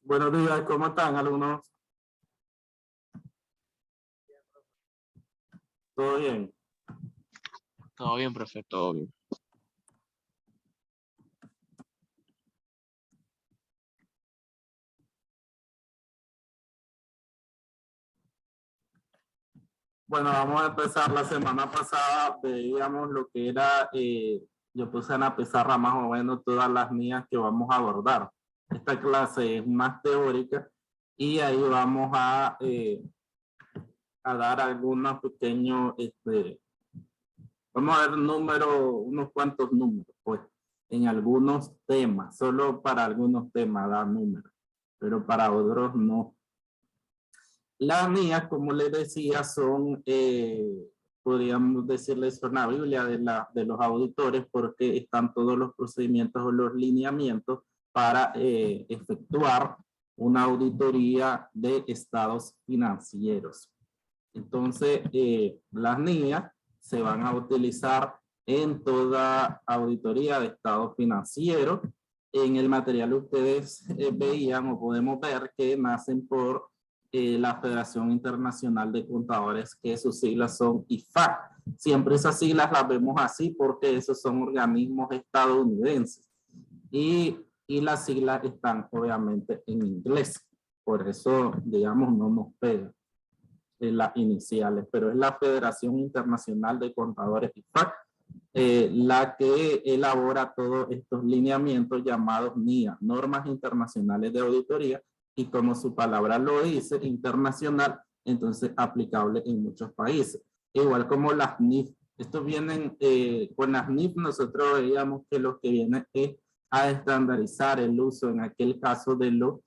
Buenos días, ¿cómo están, alumnos? ¿Todo bien? Todo bien, profe, todo bien. Bueno, vamos a empezar. La semana pasada veíamos lo que era, yo puse en la pizarra más o menos todas las líneas que vamos a abordar. Esta clase es más teórica y ahí vamos a dar algunos pequeños, vamos a ver unos cuantos números, pues, en algunos temas, solo para algunos temas da números, pero para otros no. Las mías, como les decía, son, podríamos decirles, son la Biblia de los auditores, porque están todos los procedimientos o los lineamientos para efectuar una auditoría de estados financieros. Entonces, las líneas se van a utilizar en toda auditoría de estado financiero. En el material ustedes veían o podemos ver que nacen por la Federación Internacional de Contadores, que sus siglas son IFAC. Siempre esas siglas las vemos así porque esos son organismos estadounidenses. Y las siglas están obviamente en inglés. Por eso, digamos, no nos pegan las iniciales, pero es la Federación Internacional de Contadores IFAC, la que elabora todos estos lineamientos llamados NIA, Normas Internacionales de Auditoría, y como su palabra lo dice, internacional, entonces aplicable en muchos países. Igual como las NIF. Estos vienen, con las NIF nosotros veíamos que lo que viene es a estandarizar el uso, en aquel caso de los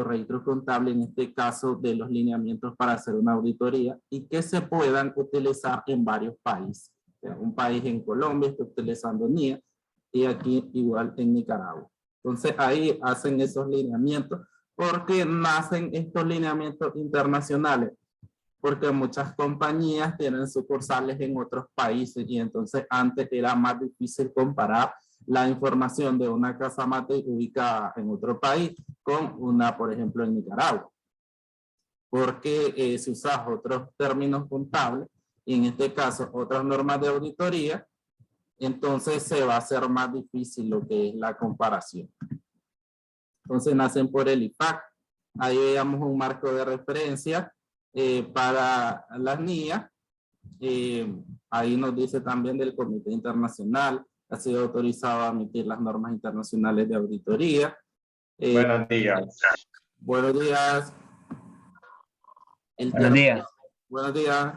registros contables, en este caso de los lineamientos para hacer una auditoría y que se puedan utilizar en varios países. O sea, un país en Colombia está utilizando NIA y aquí igual en Nicaragua. Entonces ahí hacen esos lineamientos porque nacen estos lineamientos internacionales porque muchas compañías tienen sucursales en otros países y entonces antes era más difícil comparar la información de una casa mate ubicada en otro país con una, por ejemplo, en Nicaragua. Porque se usan otros términos contables y en este caso otras normas de auditoría, entonces se va a hacer más difícil lo que es la comparación. Entonces nacen por el IFAC. Ahí veamos un marco de referencia para las NIA. Ahí nos dice también del Comité Internacional, ha sido autorizado a emitir las normas internacionales de auditoría. Buenos días. Buenos días. Buenos días. Buenos días.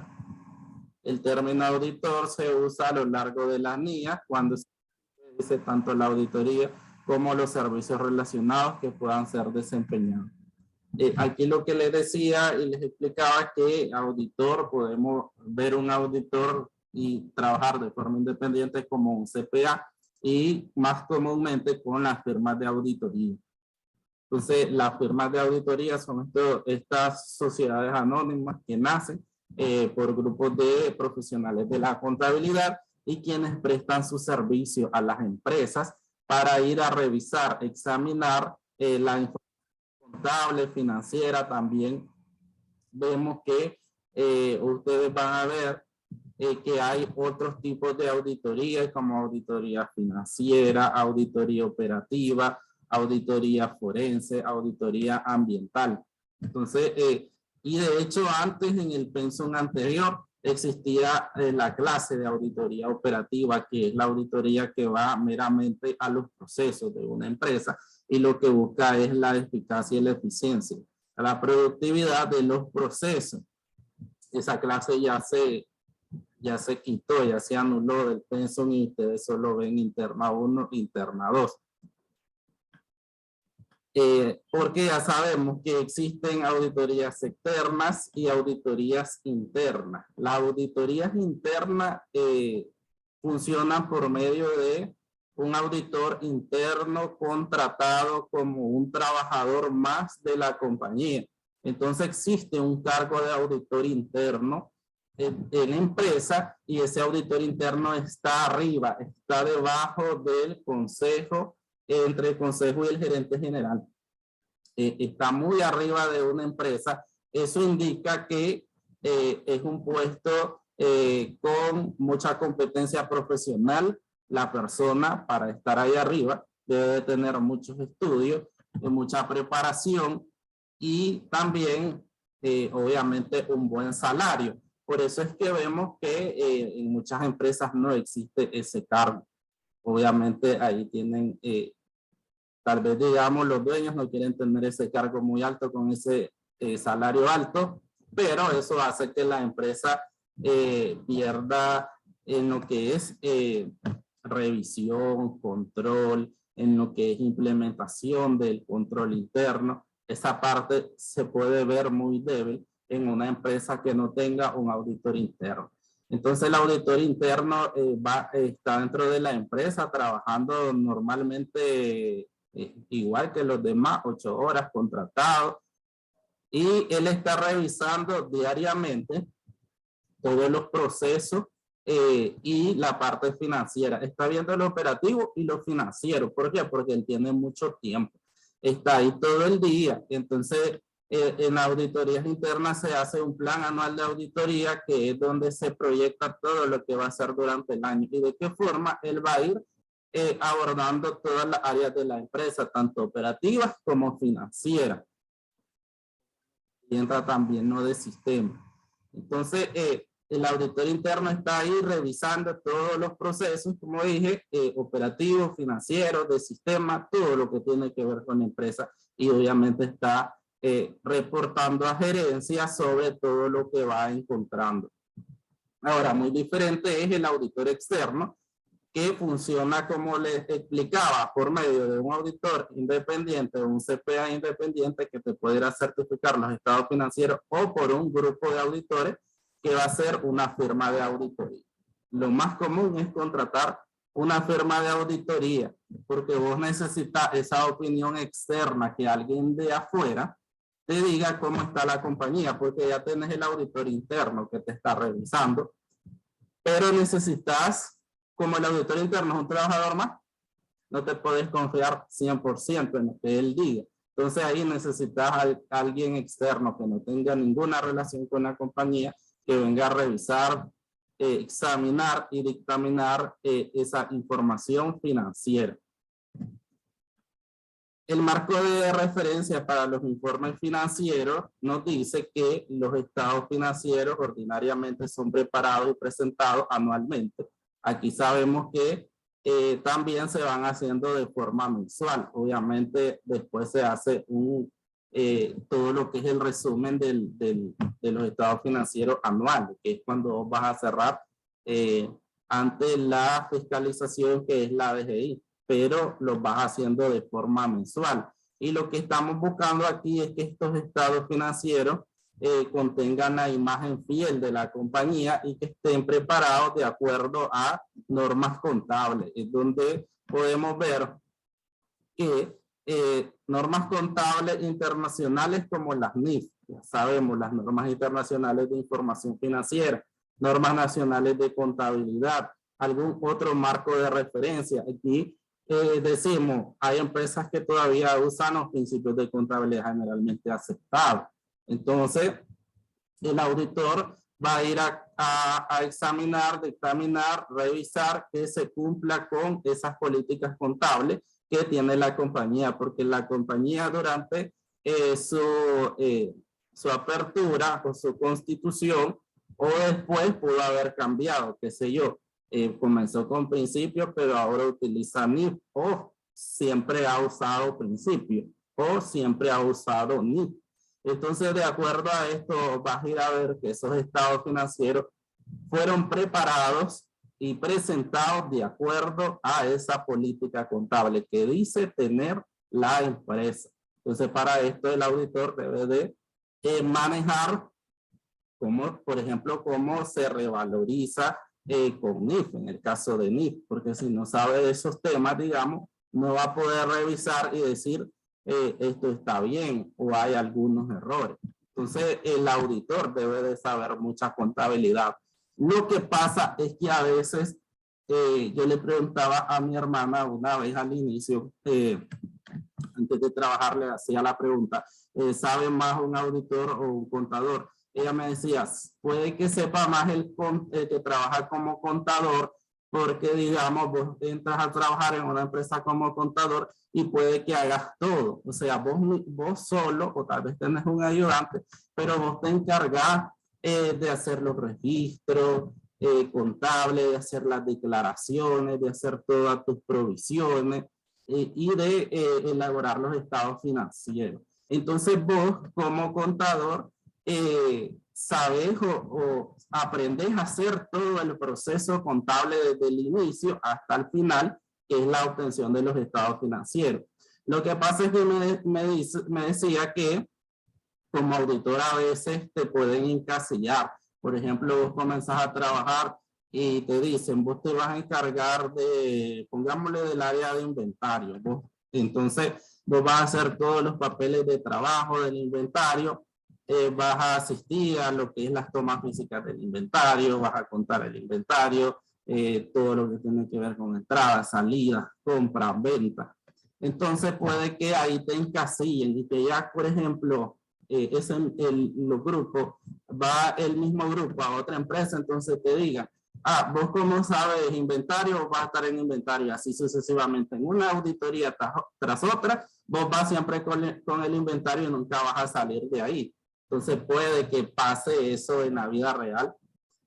El término auditor se usa a lo largo de las NIA cuando se dice tanto la auditoría como los servicios relacionados que puedan ser desempeñados. Aquí lo que les decía y les explicaba que auditor, podemos ver un auditor y trabajar de forma independiente como un CPA y más comúnmente con las firmas de auditoría. Entonces, las firmas de auditoría son estas sociedades anónimas que nacen por grupos de profesionales de la contabilidad y quienes prestan su servicio a las empresas para ir a revisar, examinar la información contable, financiera. También vemos que ustedes van a ver que hay otros tipos de auditoría como auditoría financiera, auditoría operativa, auditoría forense, auditoría ambiental. Entonces, y de hecho antes en el pensum anterior existía la clase de auditoría operativa, que es la auditoría que va meramente a los procesos de una empresa y lo que busca es la eficacia y la eficiencia, la productividad de los procesos. Esa clase ya se quitó, ya se anuló del pensum y ustedes solo ven interna 1, interna 2. Porque ya sabemos que existen auditorías externas y auditorías internas. Las auditorías internas funcionan por medio de un auditor interno contratado como un trabajador más de la compañía. Entonces existe un cargo de auditor interno en la empresa y ese auditor interno está arriba, está debajo del consejo, entre el consejo y el gerente general. está muy arriba de una empresa, eso indica que es un puesto con mucha competencia profesional. La persona para estar ahí arriba debe tener muchos estudios, mucha preparación y también obviamente un buen salario. Por eso es que vemos que en muchas empresas no existe ese cargo. Obviamente ahí tienen, tal vez digamos los dueños no quieren tener ese cargo muy alto con ese salario alto, pero eso hace que la empresa pierda en lo que es revisión, control, en lo que es implementación del control interno. Esa parte se puede ver muy débil en una empresa que no tenga un auditor interno. Entonces el auditor interno está dentro de la empresa trabajando normalmente igual que los demás, 8 horas contratados, y él está revisando diariamente todos los procesos y la parte financiera. Está viendo lo operativo y lo financiero. ¿Por qué? Porque él tiene mucho tiempo. Está ahí todo el día. Entonces, en auditorías internas se hace un plan anual de auditoría que es donde se proyecta todo lo que va a hacer durante el año y de qué forma él va a ir abordando todas las áreas de la empresa, tanto operativas como financieras. Y entra también no de sistema. Entonces, el auditor interno está ahí revisando todos los procesos, como dije, operativos, financieros, de sistema, todo lo que tiene que ver con la empresa y obviamente está reportando a gerencia sobre todo lo que va encontrando. Ahora, muy diferente es el auditor externo, que funciona como les explicaba, por medio de un auditor independiente, un CPA independiente que te pudiera certificar los estados financieros o por un grupo de auditores que va a ser una firma de auditoría. Lo más común es contratar una firma de auditoría porque vos necesitas esa opinión externa que alguien de afuera te diga cómo está la compañía, porque ya tenés el auditor interno que te está revisando, pero necesitas, como el auditor interno es un trabajador más, no te puedes confiar 100% en lo que él diga. Entonces ahí necesitas a alguien externo que no tenga ninguna relación con la compañía, que venga a revisar, examinar y dictaminar esa información financiera. El marco de referencia para los informes financieros nos dice que los estados financieros ordinariamente son preparados y presentados anualmente. Aquí sabemos que también se van haciendo de forma mensual. Obviamente después se hace todo lo que es el resumen de los estados financieros anuales, que es cuando vas a cerrar ante la fiscalización que es la DGI, pero los vas haciendo de forma mensual. Y lo que estamos buscando aquí es que estos estados financieros contengan la imagen fiel de la compañía y que estén preparados de acuerdo a normas contables, es donde podemos ver que normas contables internacionales como las NIF, ya sabemos, las normas internacionales de información financiera, normas nacionales de contabilidad, algún otro marco de referencia. Aquí decimos, hay empresas que todavía usan los principios de contabilidad generalmente aceptados. Entonces, el auditor va a ir a examinar, dictaminar, revisar que se cumpla con esas políticas contables que tiene la compañía, porque la compañía durante su apertura o su constitución o después pudo haber cambiado, qué sé yo, comenzó con principios pero ahora utiliza NIF o siempre ha usado principios o siempre ha usado NIF. Entonces, de acuerdo a esto, vas a ir a ver que esos estados financieros fueron preparados y presentados de acuerdo a esa política contable que dice tener la empresa. Entonces, para esto el auditor debe de manejar, como, por ejemplo, cómo se revaloriza con NIF, en el caso de NIF, porque si no sabe de esos temas, digamos, no va a poder revisar y decir esto está bien o hay algunos errores. Entonces, el auditor debe de saber mucha contabilidad. Lo que pasa es que a veces, yo le preguntaba a mi hermana una vez al inicio, antes de trabajar le hacía la pregunta, ¿sabe más un auditor o un contador? Ella me decía, puede que sepa más el que trabaja como contador, porque digamos, vos entras a trabajar en una empresa como contador y puede que hagas todo. O sea, vos solo, o tal vez tenés un ayudante, pero vos te encargás de hacer los registros contables, de hacer las declaraciones, de hacer todas tus provisiones y de elaborar los estados financieros. Entonces vos como contador sabes o aprendes a hacer todo el proceso contable desde el inicio hasta el final, que es la obtención de los estados financieros. Lo que pasa es que me decía que como auditor a veces te pueden encasillar. Por ejemplo, vos comenzás a trabajar y te dicen, vos te vas a encargar de, pongámosle, del área de inventario. Entonces, vos vas a hacer todos los papeles de trabajo del inventario, vas a asistir a lo que es las tomas físicas del inventario, vas a contar el inventario, todo lo que tiene que ver con entradas, salidas, compras, ventas. Entonces puede que ahí te encasillen y que ya, por ejemplo, los grupos, va el mismo grupo a otra empresa, entonces te diga, vos como sabes inventario, vas a estar en inventario, así sucesivamente. En una auditoría tras otra, vos vas siempre con el inventario y nunca vas a salir de ahí. Entonces puede que pase eso en la vida real.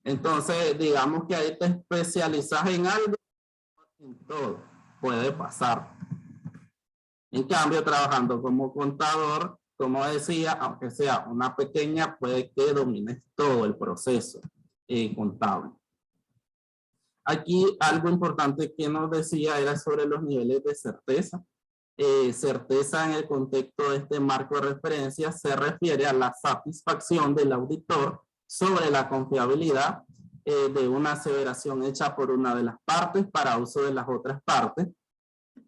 Entonces digamos que ahí te especializas en algo, en todo, puede pasar. En cambio, trabajando como contador, como decía, aunque sea una pequeña, puede que domines todo el proceso contable. Aquí algo importante que nos decía era sobre los niveles de certeza. Certeza en el contexto de este marco de referencia se refiere a la satisfacción del auditor sobre la confiabilidad de una aseveración hecha por una de las partes para uso de las otras partes.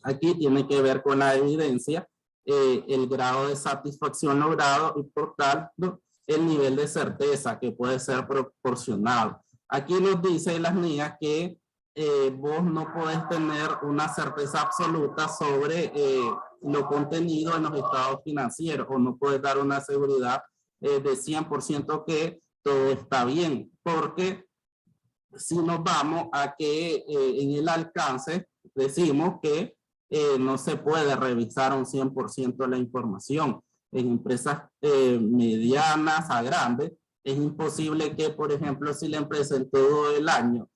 Aquí tiene que ver con la evidencia, el grado de satisfacción logrado y por tanto el nivel de certeza que puede ser proporcionado. Aquí nos dice las niñas que vos no podés tener una certeza absoluta sobre lo contenido en los estados financieros o no podés dar una seguridad de 100% que todo está bien, porque si nos vamos a que en el alcance decimos que no se puede revisar un 100% la información. En empresas medianas a grandes, es imposible que, por ejemplo, si la empresa en todo el año,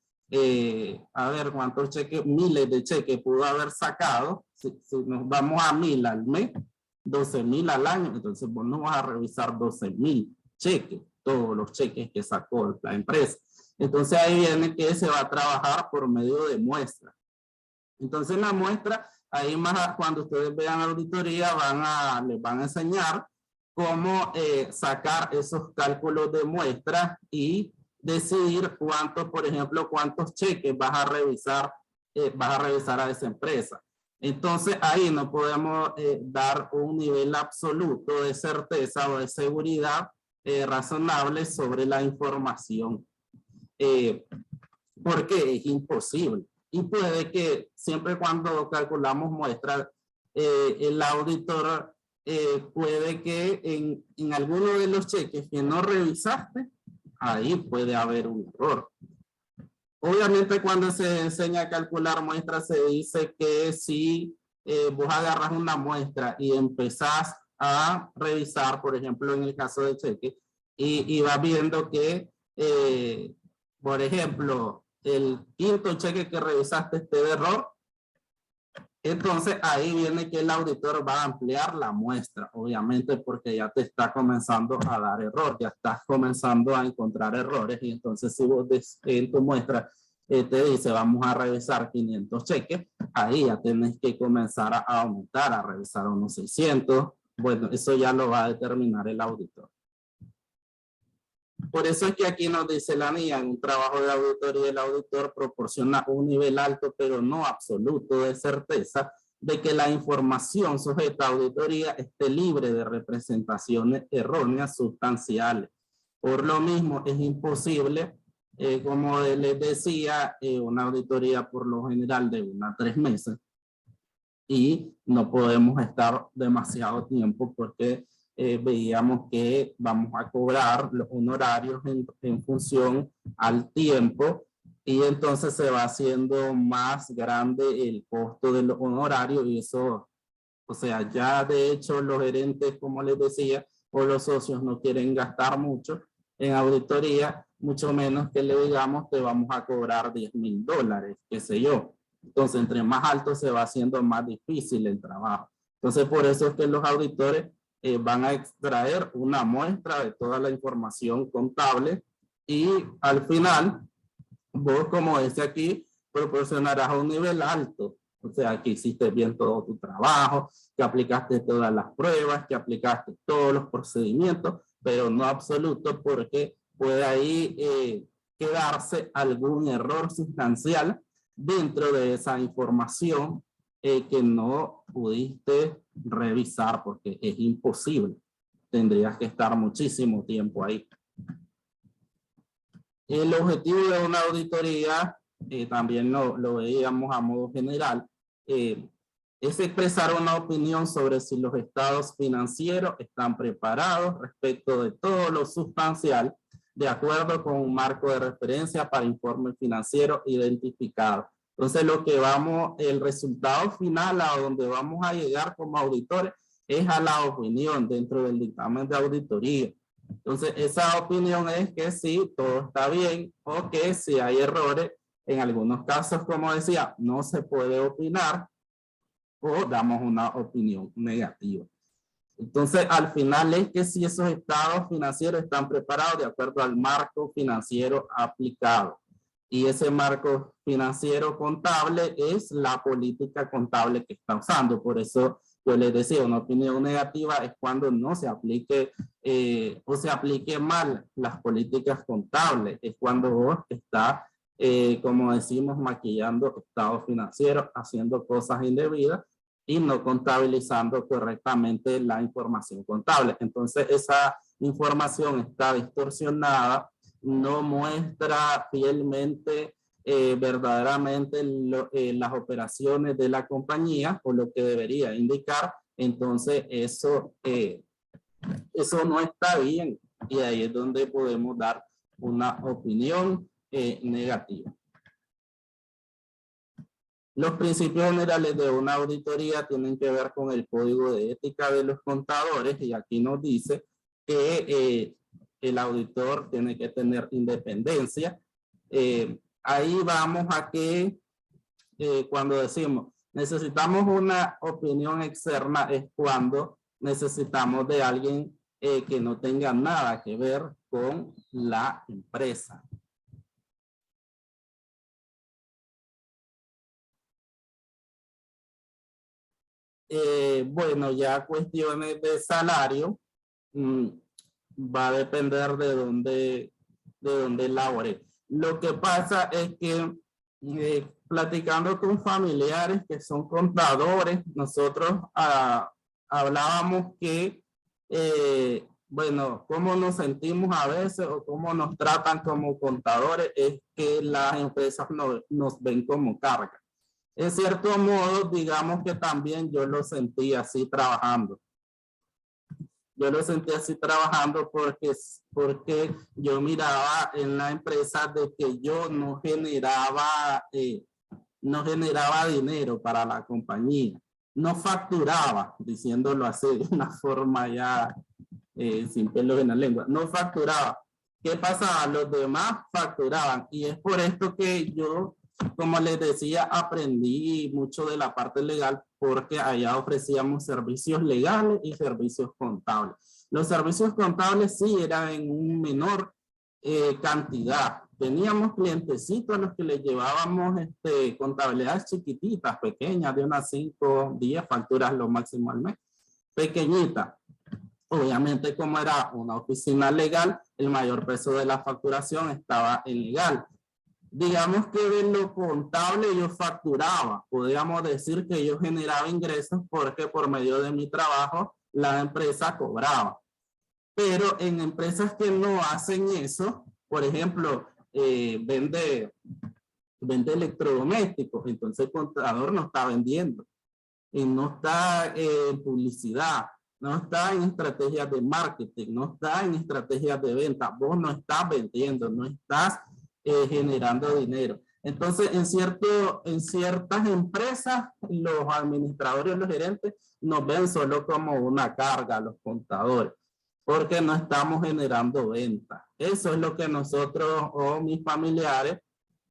a ver cuántos cheques, miles de cheques pudo haber sacado, si nos vamos a 1000 al mes, 12,000 al año, entonces vos no vas a revisar 12,000 cheques, todos los cheques que sacó la empresa. Entonces ahí viene que se va a trabajar por medio de muestras. Entonces la muestra, ahí más cuando ustedes vean auditoría les van a enseñar cómo sacar esos cálculos de muestra y decidir cuántos, por ejemplo, cuántos cheques vas a revisar a esa empresa. Entonces ahí no podemos dar un nivel absoluto de certeza o de seguridad razonable sobre la información. Porque es imposible. Y puede que siempre cuando calculamos muestras, el auditor puede que en alguno de los cheques que no revisaste, ahí puede haber un error. Obviamente cuando se enseña a calcular muestras se dice que si vos agarras una muestra y empezás a revisar, por ejemplo en el caso de cheque, y vas viendo que, por ejemplo, el quinto cheque que revisaste esté de error, entonces ahí viene que el auditor va a ampliar la muestra, obviamente porque ya te está comenzando a dar error, ya estás comenzando a encontrar errores y entonces si vos en tu muestra te dice vamos a revisar 500 cheques, ahí ya tenés que comenzar a aumentar, a revisar unos 600, bueno, eso ya lo va a determinar el auditor. Por eso es que aquí nos dice la niña, en un trabajo de auditoría el auditor proporciona un nivel alto pero no absoluto de certeza de que la información sujeta a auditoría esté libre de representaciones erróneas sustanciales. Por lo mismo es imposible, como les decía, una auditoría por lo general de 1 a 3 meses. y no podemos estar demasiado tiempo porque veíamos que vamos a cobrar los honorarios en función al tiempo y entonces se va haciendo más grande el costo de los honorarios y eso, o sea, ya de hecho los gerentes, como les decía, o los socios no quieren gastar mucho en auditoría, mucho menos que le digamos te vamos a cobrar $10,000, qué sé yo. Entonces, entre más alto se va haciendo más difícil el trabajo. Entonces, por eso es que los auditores van a extraer una muestra de toda la información contable y al final, vos, como dice aquí, proporcionarás un nivel alto. O sea, que hiciste bien todo tu trabajo, que aplicaste todas las pruebas, que aplicaste todos los procedimientos, pero no absoluto porque puede ahí quedarse algún error sustancial dentro de esa información que no pudiste revisar porque es imposible. Tendrías que estar muchísimo tiempo ahí. El objetivo de una auditoría, también lo veíamos a modo general, es expresar una opinión sobre si los estados financieros están preparados respecto de todo lo sustancial, de acuerdo con un marco de referencia para informes financieros identificados. Entonces, el resultado final a donde vamos a llegar como auditores es a la opinión dentro del dictamen de auditoría. Entonces, esa opinión es que sí, todo está bien o que si hay errores, en algunos casos, como decía, no se puede opinar o damos una opinión negativa. Entonces, al final es que si esos estados financieros están preparados de acuerdo al marco financiero aplicado. Y ese marco financiero contable es la política contable que está usando. Por eso yo les decía, una opinión negativa es cuando no se aplique o se aplique mal las políticas contables. Es cuando vos estás, como decimos, maquillando estados financieros, haciendo cosas indebidas y no contabilizando correctamente la información contable. Entonces, esa información está distorsionada, no muestra fielmente verdaderamente las operaciones de la compañía o lo que debería indicar. Entonces, eso no está bien y ahí es donde podemos dar una opinión negativa. Los principios generales de una auditoría tienen que ver con el código de ética de los contadores y aquí nos dice que el auditor tiene que tener independencia. Ahí vamos a que cuando decimos necesitamos una opinión externa es cuando necesitamos de alguien que no tenga nada que ver con la empresa. Bueno, ya cuestiones de salario va a depender de dónde labore. Lo que pasa es que platicando con familiares que son contadores, nosotros hablábamos que, bueno, cómo nos sentimos a veces o cómo nos tratan como contadores es que las empresas nos ven como carga. En cierto modo, digamos que también yo lo sentí así trabajando. Yo lo sentí así trabajando porque yo miraba en la empresa de que yo no generaba dinero para la compañía. No facturaba, diciéndolo así de una forma ya sin pelos en la lengua. No facturaba. ¿Qué pasaba? Los demás facturaban. Y es por esto que yo, como les decía, aprendí mucho de la parte legal porque allá ofrecíamos servicios legales y servicios contables. Los servicios contables sí eran en un menor cantidad. Teníamos clientecitos a los que les llevábamos contabilidades chiquititas, pequeñas, de unas 5, 10 facturas lo máximo al mes. Pequeñita. Obviamente, como era una oficina legal, el mayor peso de la facturación estaba en legal. Digamos que de lo contable yo facturaba. Podríamos decir que yo generaba ingresos porque por medio de mi trabajo la empresa cobraba. Pero en empresas que no hacen eso, por ejemplo, vende electrodomésticos, entonces el contador no está vendiendo. no está en publicidad, no está en estrategias de marketing, no está en estrategias de venta. Vos no estás vendiendo, no estás generando dinero. Entonces, en ciertas empresas, los administradores, los gerentes, nos ven solo como una carga, los contadores, porque no estamos generando ventas. Eso es lo que nosotros o mis familiares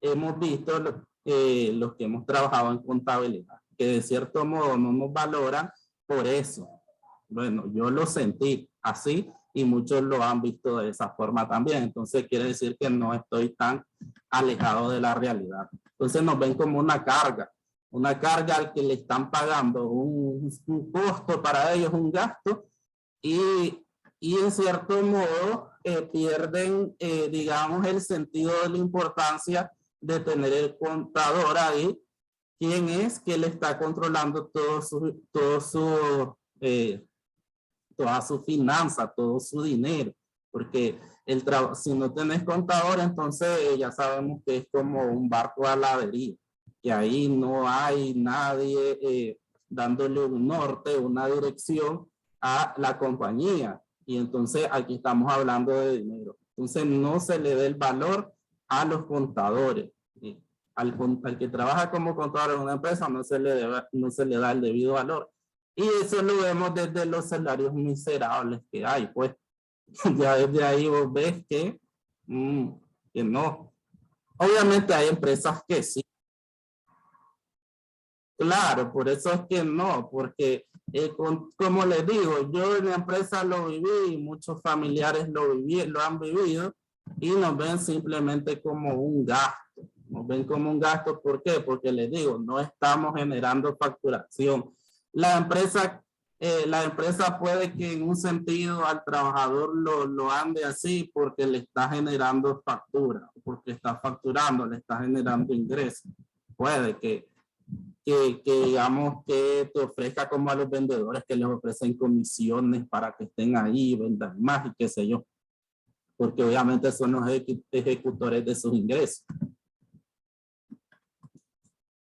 hemos visto, los que hemos trabajado en contabilidad, que de cierto modo no nos valoran por eso. Bueno, yo lo sentí así y muchos lo han visto de esa forma también. Entonces quiere decir que no estoy tan alejado de la realidad. Entonces nos ven como una carga al que le están pagando un costo para ellos, un gasto, y en cierto modo pierden, digamos, el sentido de la importancia de tener el contador ahí, quien es que le está controlando toda su finanza, todo su dinero, porque si no tenés contador, entonces ya sabemos que es como un barco a la deriva, que ahí no hay nadie dándole un norte, una dirección a la compañía, y entonces aquí estamos hablando de dinero. Entonces no se le da el valor a los contadores. Al que trabaja como contador en una empresa no se le da el debido valor. Y eso lo vemos desde los salarios miserables que hay, pues. Ya desde ahí vos ves que no. Obviamente hay empresas que sí. Claro, por eso es que no, porque como les digo, yo en la empresa lo viví y muchos familiares lo han vivido y nos ven simplemente como un gasto. Nos ven como un gasto, ¿por qué? Porque les digo, no estamos generando facturación. La empresa puede que en un sentido al trabajador lo ande así porque le está generando factura, porque está facturando, le está generando ingresos. Puede que digamos que te ofrezca como a los vendedores que les ofrecen comisiones para que estén ahí, vendan más y qué sé yo. Porque obviamente son los ejecutores de sus ingresos.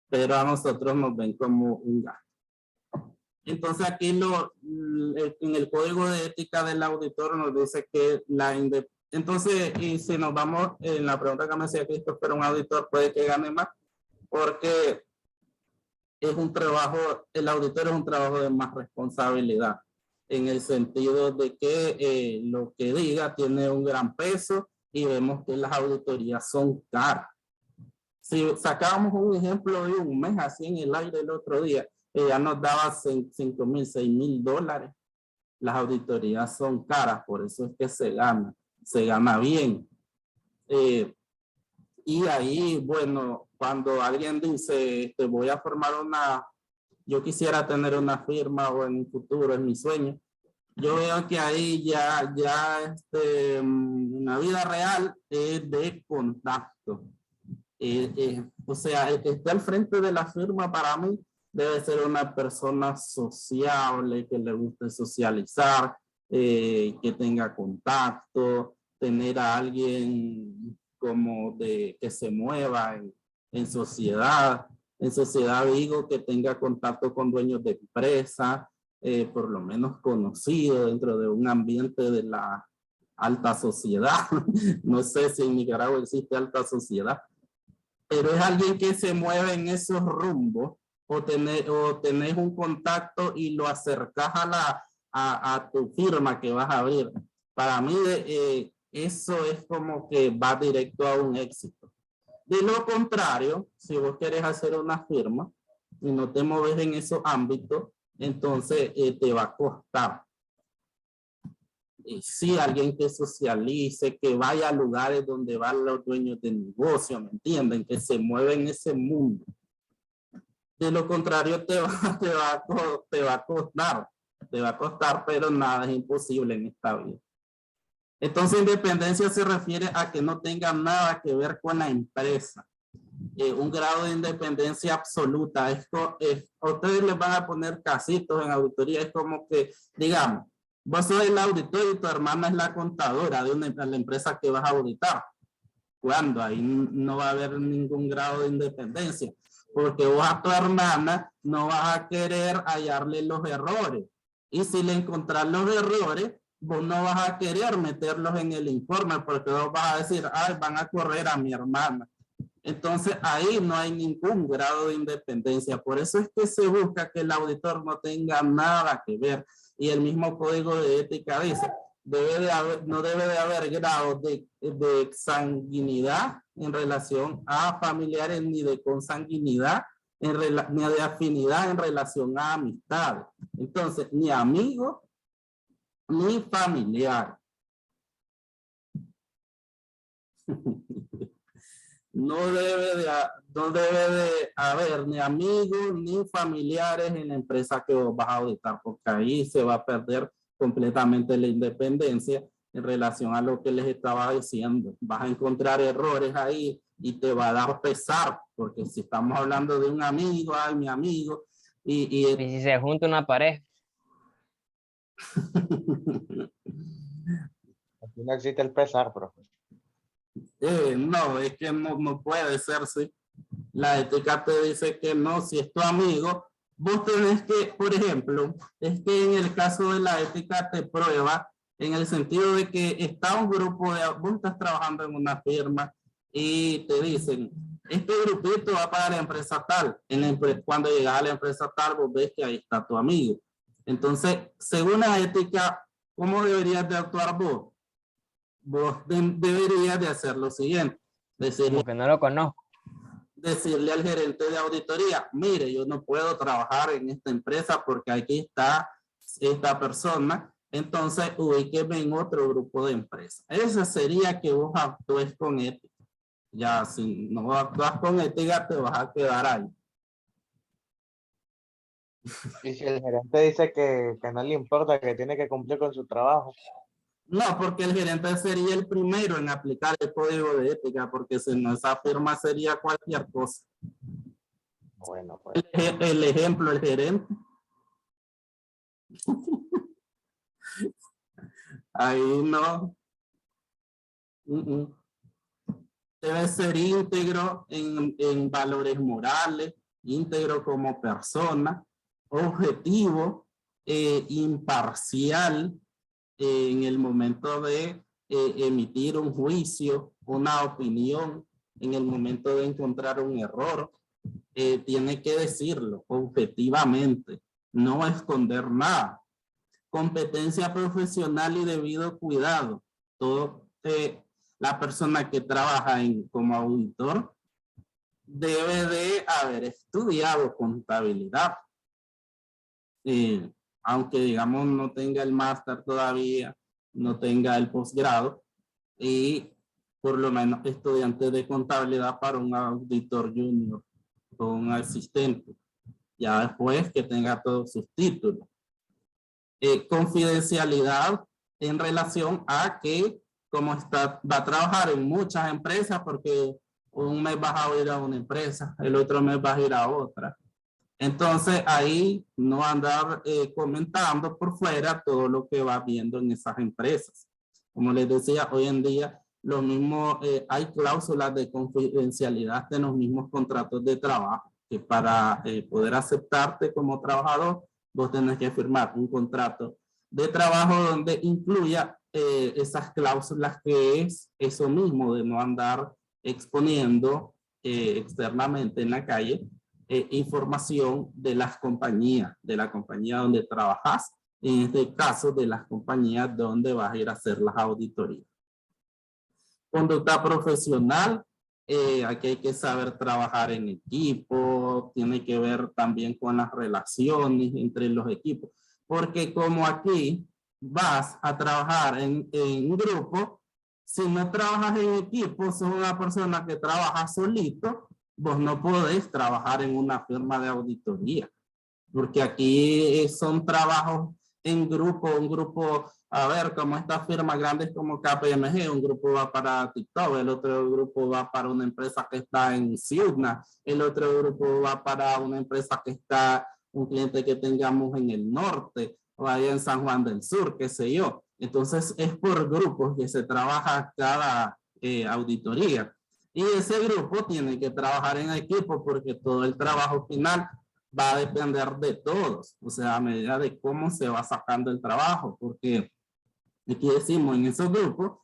Pero a nosotros nos ven como un gasto. Entonces aquí en el código de ética del auditor nos dice que entonces, y si nos vamos en la pregunta que me hacía Christopher, un auditor puede que gane más porque es un trabajo, el auditor es un trabajo de más responsabilidad en el sentido de que lo que diga tiene un gran peso y vemos que las auditorías son caras. Si sacábamos un ejemplo de un mes así en el aire el otro día, ya nos daba $5,000, $6,000. Las auditorías son caras, por eso es que se gana bien. Y ahí, bueno, cuando alguien dice, voy a formar yo quisiera tener una firma o en un futuro, es mi sueño, yo veo que ahí ya una vida real es de contacto. O sea, el que esté al frente de la firma para mí debe ser una persona sociable, que le guste socializar, que tenga contacto, tener a alguien como que se mueva en sociedad. En sociedad digo que tenga contacto con dueños de empresa, por lo menos conocido dentro de un ambiente de la alta sociedad. No sé si en Nicaragua existe alta sociedad, pero es alguien que se mueve en esos rumbos o tenés un contacto y lo acercas a tu firma que vas a abrir. Para mí eso es como que va directo a un éxito. De lo contrario, si vos querés hacer una firma y no te mueves en esos ámbitos, entonces te va a costar. Sí, alguien que socialice, que vaya a lugares donde van los dueños de negocio, ¿me entienden? Que se mueve en ese mundo. De lo contrario, te va a costar, pero nada es imposible en esta vida. Entonces, independencia se refiere a que no tenga nada que ver con la empresa. Un grado de independencia absoluta. Ustedes les van a poner casitos en auditoría. Es como que, digamos, vos sos el auditor y tu hermana es la contadora de la empresa que vas a auditar. ¿Cuándo? Ahí no va a haber ningún grado de independencia. Porque vos a tu hermana no vas a querer hallarle los errores. Y si le encontrás los errores, vos no vas a querer meterlos en el informe porque vos vas a decir, ay, van a correr a mi hermana. Entonces ahí no hay ningún grado de independencia. Por eso es que se busca que el auditor no tenga nada que ver. Y el mismo código de ética dice, no debe de haber grados de sanguinidad en relación a familiares, ni de consanguinidad, ni de afinidad en relación a amistad. Entonces, ni amigo, ni familiar. No debe de haber ni amigos ni familiares en la empresa que vos vas a auditar, porque ahí se va a perder completamente la independencia en relación a lo que les estaba diciendo. Vas a encontrar errores ahí y te va a dar pesar, porque si estamos hablando de un amigo, ay, mi amigo, ¿Y si se junta una pareja? Aquí no existe el pesar, profe. No, es que no puede ser, sí. La ética te dice que no, si es tu amigo, vos tenés que, por ejemplo, es que en el caso de la ética te prueba en el sentido de que está un grupo de, vos estás trabajando en una firma y te dicen, este grupito va para la empresa tal. Cuando llegas a la empresa tal, vos ves que ahí está tu amigo. Entonces, según la ética, ¿cómo deberías de actuar vos? Vos deberías de hacer lo siguiente. Como que no lo conozco. Decirle al gerente de auditoría, mire, yo no puedo trabajar en esta empresa porque aquí está esta persona, entonces ubíqueme en otro grupo de empresas. Eso sería que vos actúes con ética. Ya, si no actúas con ética, te vas a quedar ahí. Y si el gerente dice que no le importa, que tiene que cumplir con su trabajo. No, porque el gerente sería el primero en aplicar el código de ética, porque si no, esa firma sería cualquier cosa. Bueno, pues. El ejemplo, el gerente. Ahí no. Debe ser íntegro en valores morales, íntegro como persona, objetivo, imparcial, en el momento de emitir un juicio, una opinión, en el momento de encontrar un error, tiene que decirlo objetivamente, no esconder nada. Competencia profesional y debido cuidado. Todo, la persona que trabaja como auditor debe de haber estudiado contabilidad. Aunque digamos no tenga el máster todavía, no tenga el posgrado, y por lo menos estudiante de contabilidad para un auditor junior o un asistente, ya después que tenga todos sus títulos. Confidencialidad en relación a que como va a trabajar en muchas empresas, porque un mes vas a ir a una empresa, el otro mes vas a ir a otra. Entonces ahí no andar comentando por fuera todo lo que va viendo en esas empresas. Como les decía, hoy en día lo mismo, hay cláusulas de confidencialidad en los mismos contratos de trabajo, que para poder aceptarte como trabajador, vos tenés que firmar un contrato de trabajo donde incluya esas cláusulas, que es eso mismo de no andar exponiendo externamente en la calle información de las compañías, de la compañía donde trabajas, en este caso de las compañías donde vas a ir a hacer las auditorías. Conducta profesional, aquí hay que saber trabajar en equipo, tiene que ver también con las relaciones entre los equipos, porque como aquí vas a trabajar en un grupo, si no trabajas en equipo, sos una persona que trabaja solito, vos no podés trabajar en una firma de auditoría, porque aquí son trabajos en grupo, un grupo, a ver, como estas firmas grandes como KPMG, un grupo va para TikTok, el otro grupo va para una empresa que está en Ciudad, el otro grupo va para una empresa que está, un cliente que tengamos en el norte, o allá en San Juan del Sur, qué sé yo. Entonces es por grupos que se trabaja cada auditoría. Y ese grupo tiene que trabajar en equipo porque todo el trabajo final va a depender de todos, o sea, a medida de cómo se va sacando el trabajo, porque aquí decimos en esos grupos,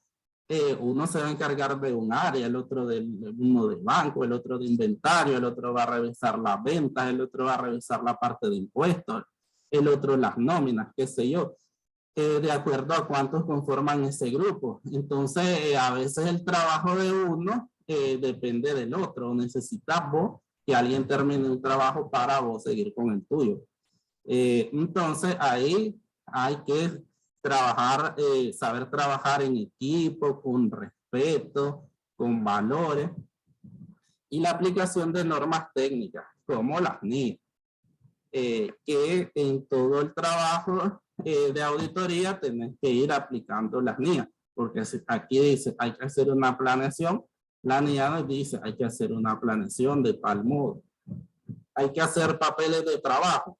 uno se va a encargar de un área, el otro uno de banco, el otro de inventario, el otro va a revisar las ventas, el otro va a revisar la parte de impuestos, el otro las nóminas, qué sé yo, de acuerdo a cuántos conforman ese grupo. Entonces, a veces el trabajo de uno depende del otro, necesitas vos que alguien termine un trabajo para vos seguir con el tuyo. Entonces ahí hay que trabajar, saber trabajar en equipo, con respeto, con valores y la aplicación de normas técnicas como las NIE, que en todo el trabajo de auditoría tenés que ir aplicando las NIE, porque aquí dice hay que hacer una planeación. La NIA nos dice, hay que hacer una planeación de tal modo. Hay que hacer papeles de trabajo.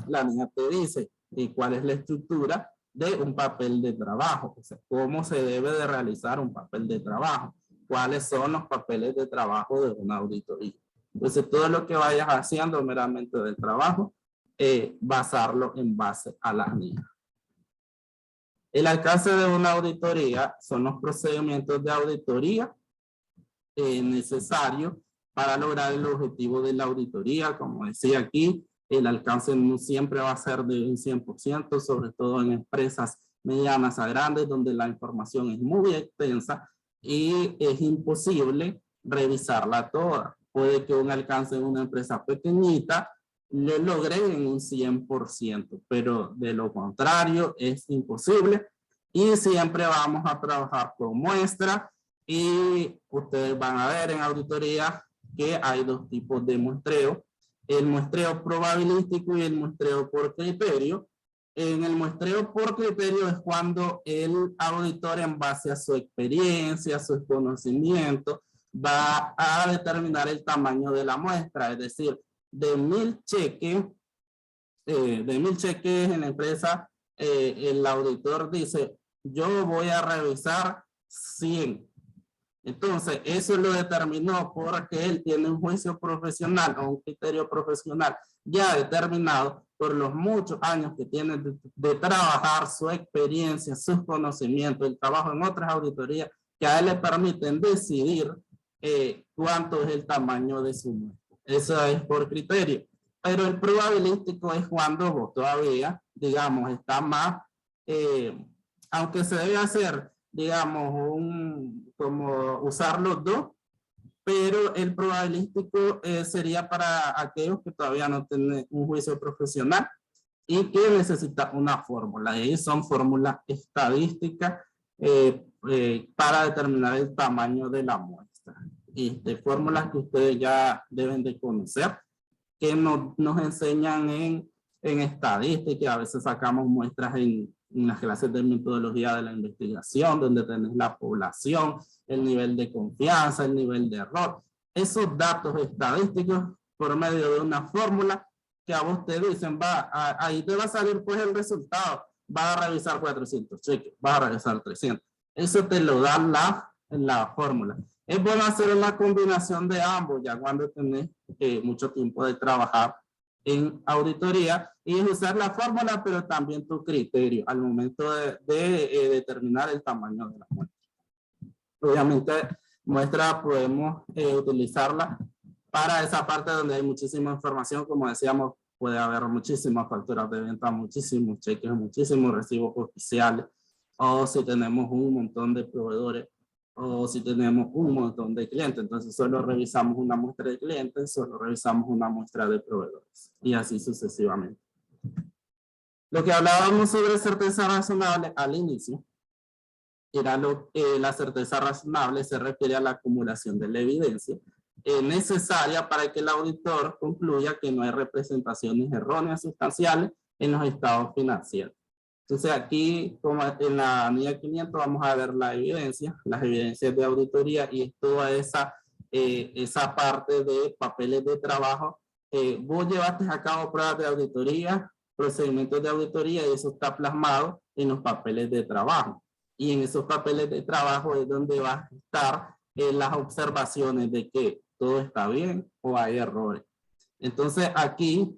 La NIA te dice cuál es la estructura de un papel de trabajo. O sea, cómo se debe de realizar un papel de trabajo. Cuáles son los papeles de trabajo de una auditoría. Entonces, todo lo que vayas haciendo meramente del trabajo, basarlo en base a las NIA. El alcance de una auditoría son los procedimientos de auditoría necesario para lograr el objetivo de la auditoría. Como decía aquí, el alcance no siempre va a ser de un 100%, sobre todo en empresas medianas a grandes, donde la información es muy extensa y es imposible revisarla toda. Puede que un alcance de una empresa pequeñita lo logre en un 100%, pero de lo contrario es imposible y siempre vamos a trabajar con muestra. Y ustedes van a ver en auditoría que hay dos tipos de muestreo. El muestreo probabilístico y el muestreo por criterio. En el muestreo por criterio es cuando el auditor, en base a su experiencia, su conocimiento, va a determinar el tamaño de la muestra. Es decir, de 1000 cheques en la empresa, el auditor dice, yo voy a revisar 100. Entonces, eso lo determinó porque él tiene un juicio profesional o un criterio profesional ya determinado por los muchos años que tiene de trabajar, su experiencia, sus conocimientos, el trabajo en otras auditorías que a él le permiten decidir cuánto es el tamaño de su muestra. Eso es por criterio. Pero el probabilístico es cuando vos todavía, digamos, está más, aunque se debe hacer, digamos, como usar los dos, pero el probabilístico sería para aquellos que todavía no tienen un juicio profesional y que necesitan una fórmula. Y son fórmulas estadísticas para determinar el tamaño de la muestra. Fórmulas que ustedes ya deben de conocer, que nos enseñan en estadística. A veces sacamos muestras en las clases de metodología de la investigación, donde tenés la población, el nivel de confianza, el nivel de error. Esos datos estadísticos por medio de una fórmula que a vos te dicen, ahí te va a salir pues el resultado. Vas a revisar 400 cheques, vas a revisar 300. Eso te lo da la fórmula. Es bueno hacer una combinación de ambos, ya cuando tenés mucho tiempo de trabajar en auditoría, y es usar la fórmula, pero también tu criterio al momento de determinar el tamaño de la muestra. Obviamente, muestra podemos utilizarla para esa parte donde hay muchísima información. Como decíamos, puede haber muchísimas facturas de venta, muchísimos cheques, muchísimos recibos oficiales, o si tenemos un montón de proveedores, o si tenemos un montón de clientes. Entonces solo revisamos una muestra de clientes, solo revisamos una muestra de proveedores, y así sucesivamente. Lo que hablábamos sobre certeza razonable al inicio era la certeza razonable se refiere a la acumulación de la evidencia necesaria para que el auditor concluya que no hay representaciones erróneas sustanciales en los estados financieros. Entonces aquí, como en la NIA 500, vamos a ver la evidencia, las evidencias de auditoría, y toda esa parte de papeles de trabajo. Vos llevaste a cabo pruebas de auditoría, procedimientos de auditoría, y eso está plasmado en los papeles de trabajo. Y en esos papeles de trabajo es donde va a estar las observaciones de que todo está bien o hay errores. Entonces aquí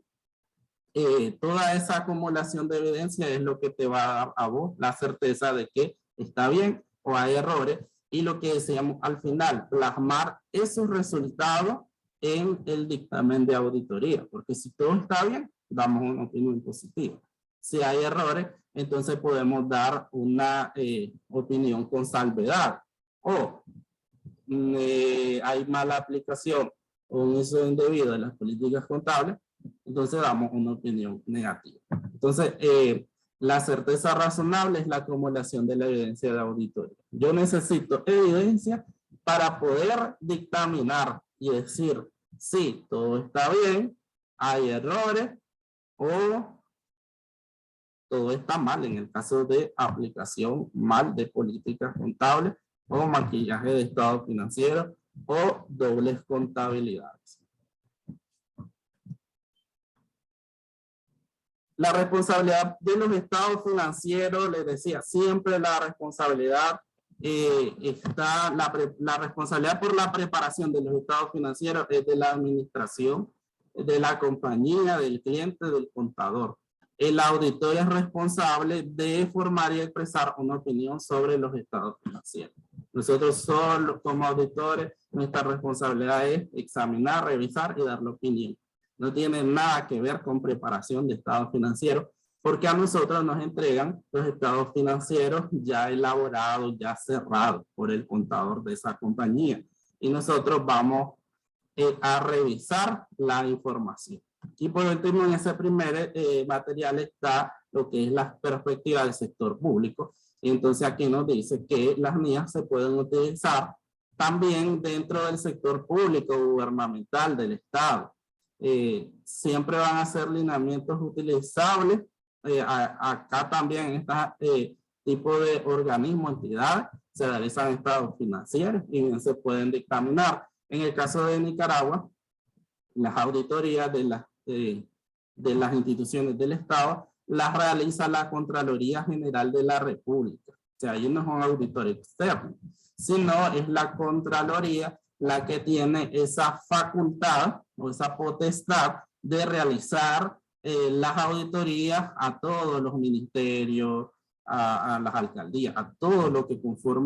toda esa acumulación de evidencia es lo que te va a dar a vos la certeza de que está bien o hay errores, y lo que decíamos al final, plasmar esos resultados en el dictamen de auditoría, porque si todo está bien, damos una opinión positiva. Si hay errores, entonces podemos dar una opinión con salvedad, o hay mala aplicación o un uso indebido de las políticas contables, entonces damos una opinión negativa. Entonces, la certeza razonable es la acumulación de la evidencia de auditoría. Yo necesito evidencia para poder dictaminar y decir si todo está bien, hay errores o todo está mal en el caso de aplicación mal de políticas contables o maquillaje de estado financiero o dobles contabilidades. La responsabilidad de los estados financieros, les decía, siempre la responsabilidad está, la responsabilidad por la preparación de los estados financieros es de la administración, de la compañía, del cliente, del contador. El auditor es responsable de formar y expresar una opinión sobre los estados financieros. Nosotros solo como auditores, nuestra responsabilidad es examinar, revisar y dar la opinión. No tiene nada que ver con preparación de estados financieros, porque a nosotros nos entregan los estados financieros ya elaborados, ya cerrados por el contador de esa compañía. Y nosotros vamos a revisar la información. Y por último, en ese primer material está lo que es la perspectiva del sector público. Y entonces aquí nos dice que las NIAs se pueden utilizar también dentro del sector público gubernamental del Estado. Siempre van a ser lineamientos utilizables. Acá también en este tipo de organismos, entidades, se realizan estados financieros y bien se pueden dictaminar. En el caso de Nicaragua, las auditorías de las instituciones del Estado las realiza la Contraloría General de la República. O sea, ahí no es un auditor externo, sino es la Contraloría la que tiene esa facultad o esa potestad de realizar las auditorías a todos los ministerios, a las alcaldías, a todo lo que conforma